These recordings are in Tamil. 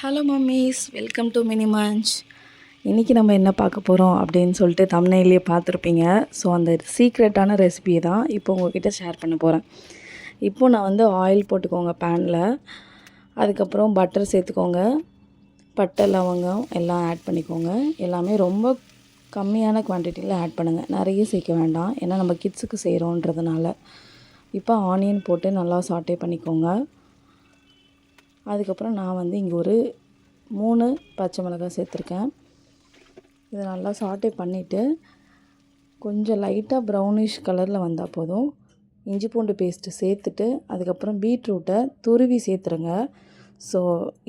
Hello mummies, welcome to mini Manch. இன்றைக்கி நம்ம என்ன பார்க்க போகிறோம் அப்படின்னு சொல்லிட்டு தம்ப்நெயிலே பார்த்துருப்பீங்க. ஸோ அந்த சீக்ரெட்டான ரெசிபியை தான் இப்போ உங்கள்கிட்ட ஷேர் பண்ண போகிறேன். இப்போது நான் ஆயில் போட்டுக்கோங்க பேனில். அதுக்கப்புறம் பட்டர் சேர்த்துக்கோங்க. பட்டை லவங்கம் எல்லாம் ஆட் பண்ணிக்கோங்க. எல்லாமே ரொம்ப கம்மியான குவான்டிட்டியில் ஆட் பண்ணுங்கள், நிறைய சேர்க்க வேண்டாம், ஏன்னா நம்ம கிட்ஸுக்கு செய்கிறோன்றதுனால. இப்போ ஆனியன் போட்டு நல்லா சாட்டே பண்ணிக்கோங்க. அதுக்கப்புறம் நான் இங்கே ஒரு 3 பச்சை மிளகாய் சேர்த்துருக்கேன். இதை நல்லா சாட்டே பண்ணிவிட்டு கொஞ்சம் லைட்டாக ப்ரௌனிஷ் கலரில் வந்தால் போதும். இஞ்சி பூண்டு பேஸ்ட்டு சேர்த்துட்டு அதுக்கப்புறம் பீட்ரூட்டை துருவி சேர்த்துருங்க. ஸோ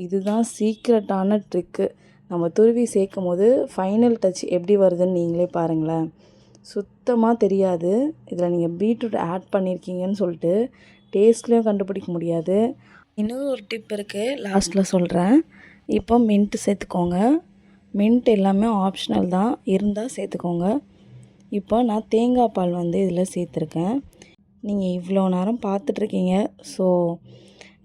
இதுதான் சீக்ரெட்டான ட்ரிக்கு. நம்ம துருவி சேர்க்கும் போது ஃபைனல் டச் எப்படி வருதுன்னு நீங்களே பாருங்களேன். சுத்தமாக தெரியாது இதில் நீங்கள் பீட்ரூட் ஆட் பண்ணியிருக்கீங்கன்னு சொல்லிட்டு. டேஸ்ட்லேயும் கண்டுபிடிக்க முடியாது. இன்னொரு ஒரு டிப் இருக்குது, லாஸ்ட்டில் சொல்கிறேன். இப்போ மின்ட்டு சேர்த்துக்கோங்க. மின்ட் எல்லாமே ஆப்ஷனல் தான், இருந்தால் சேர்த்துக்கோங்க. இப்போ நான் தேங்காய் பால் இதில் சேர்த்துருக்கேன். நீங்கள் இவ்வளோ நேரம் பார்த்துட்ருக்கீங்க. ஸோ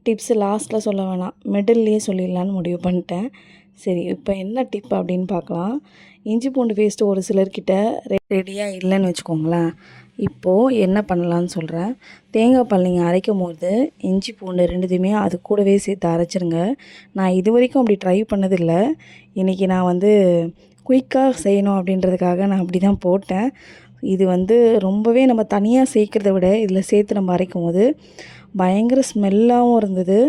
டிப்ஸு லாஸ்ட்டில் சொல்ல வேணாம், மிடில்லையே சொல்லிடலான்னு முடிவு பண்ணிட்டேன். சரி, இப்போ என்ன டிப் அப்படின்னு பார்க்கலாம். இஞ்சி பூண்டு பேஸ்ட்டு ஒரு சிலர்கிட்ட ரெடியாக இல்லைன்னு வச்சுக்கோங்களேன். இப்போது என்ன பண்ணலான்னு சொல்கிறேன். தேங்காய் பால் நீங்கள் அரைக்கும் போது இஞ்சி பூண்டு ரெண்டுத்தையுமே அது கூடவே சேர்த்து அரைச்சிருங்க. நான் இது வரைக்கும் அப்படி ட்ரை பண்ணதில்லை. இன்றைக்கி நான் குயிக்காக செய்யணும் அப்படின்றதுக்காக நான் அப்படி தான் போட்டேன். இது ரொம்பவே நம்ம தனியாக சேர்க்குறத விட இதில் சேர்த்து நம்ம அரைக்கும் போது பயங்கர ஸ்மெல்லாகவும் இருந்தது,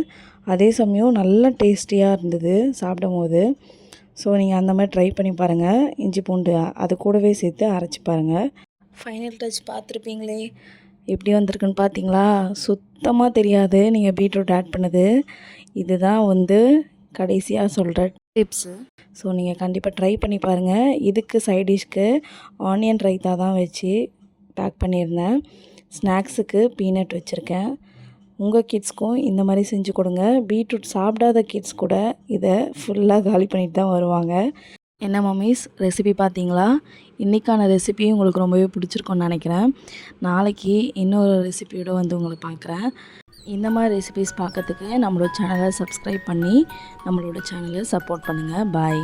அதே சமயம் நல்ல டேஸ்டியாக இருந்தது சாப்பிடும் போது. ஸோ நீங்கள் அந்த மாதிரி ட்ரை பண்ணி பாருங்கள். இஞ்சி பூண்டு அது கூடவே சேர்த்து அரைச்சி பாருங்கள். ஃபைனல் டச் பார்த்துருப்பீங்களே, எப்படி வந்திருக்குன்னு பார்த்தீங்களா? சுத்தமாக தெரியாது நீங்கள் பீட்ரூட் ஆட் பண்ணது. இதுதான் கடைசியாக சொல்கிற டிப்ஸு. ஸோ நீங்கள் கண்டிப்பாக ட்ரை பண்ணி பாருங்கள். இதுக்கு சைட் டிஷ்க்கு ஆனியன் ரைத்தா தான் வச்சு பேக் பண்ணியிருந்தேன். ஸ்நாக்ஸுக்கு பீனட் வச்சுருக்கேன். உங்கள் கிட்ஸ்க்கும் இந்த மாதிரி செஞ்சு கொடுங்க. பீட்ரூட் சாப்பிடாத கிட்ஸ் கூட இதை ஃபுல்லாக காலி பண்ணிட்டு தான் வருவாங்க. என்ன மம்மீஸ், ரெசிபி பார்த்தீங்களா? இன்றைக்கான ரெசிபியும் உங்களுக்கு ரொம்பவே பிடிச்சிருக்குன்னு நினைக்கிறேன். நாளைக்கு இன்னொரு ரெசிபியோடு உங்களை பார்க்குறேன். இந்த மாதிரி ரெசிபிஸ் பார்க்கறதுக்கு நம்மளோட சேனலை சப்ஸ்கிரைப் பண்ணி நம்மளோட சேனலை சப்போர்ட் பண்ணுங்கள். பாய்.